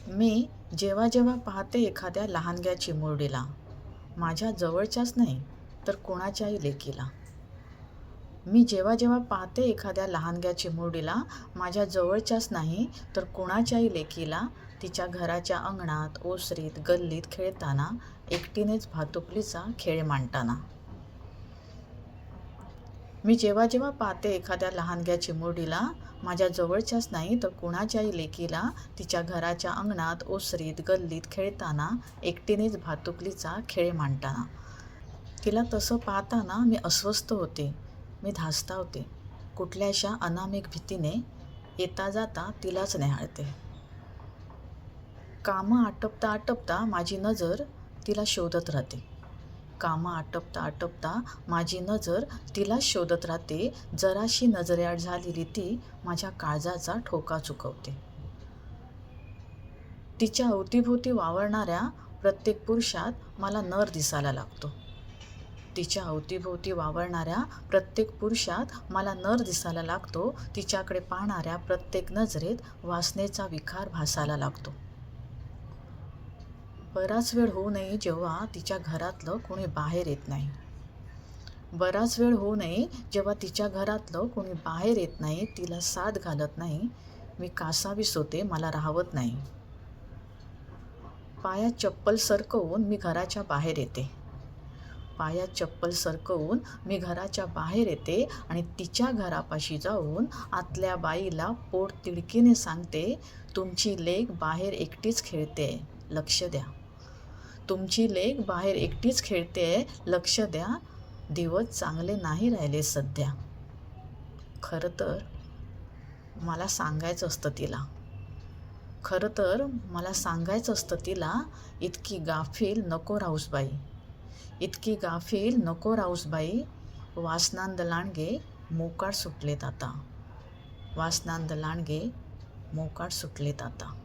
मी जेव्हा जेव्हा पाहते एखाद्या लहानग्या चिमुरडीला, माझ्या जवळच्याच नाही तर कोणाच्याही लेकीला. मी जेव्हा जेव्हा पाहते एखाद्या लहानग्या चिमुरडीला, माझ्या जवळच्याच नाही तर कोणाच्याही लेकीला, तिच्या घराच्या अंगणात, ओसरीत, गल्लीत खेळताना, एकटीनेच भातुकलीचा खेळ मांडताना. मी जेव्हा जेव्हा पाहते एखाद्या लहानग्या चिमुरडीला, माझ्या जवळच्याच नाही तर कुणाच्याही लेकीला, तिच्या घराच्या अंगणात, ओसरीत, गल्लीत खेळताना, एकटीनेच भातुकलीचा खेळ मांडताना. तिला तसं पाहताना मी अस्वस्थ होते, मी धास्तावते. कुठल्याशा अनामिक भीतीने येता जाता तिलाच न्याहाळते. कामं आटपता आटपता माझी नजर तिला शोधत राहते. कामं आटपता आटपता माझी नजर तिला शोधत राहते. जराशी नजरेआड झालेली ती माझ्या काळजाचा ठोका चुकवते. तिच्या अवतीभोवती वावरणाऱ्या प्रत्येक पुरुषात मला नर दिसायला लागतो. तिच्या अवतीभोवती वावरणाऱ्या प्रत्येक पुरुषात मला नर दिसायला लागतो. तिच्याकडे पाहणाऱ्या प्रत्येक नजरेत वासनेचा विकार भासायला लागतो. बराच वेळ होऊ नये जेव्हा तिच्या घरातलं कोणी बाहेर येत नाही. बराच वेळ होऊ नये जेव्हा तिच्या घरातलं कोणी बाहेर येत नाही, तिला साद घालत नाही. मी कासावीस होते, मला राहवत नाही. पायात चप्पल सरकवून मी घराच्या बाहेर येते. पायात चप्पल सरकवून मी घराच्या बाहेर येते आणि तिच्या घरापाशी जाऊन आतल्या बाईला पोट तिडकीने सांगते, तुमची लेक बाहेर एकटीच खेळते, लक्ष द्या. तुमची लेक बाहेर एकटीच खेळते, लक्ष द्या. दिवस चांगले नाही राहिले सध्या. खरं तर मला सांगायचं असतं तिला. खरं तर मला सांगायचं असतं तिला, इतकी गाफील नको राहूस बाई. इतकी गाफील नको राहूस बाई. वासनांद लांडगे मोकाट सुटलेत आता. वासनांद लांडगे मोकाट सुटलेत आता.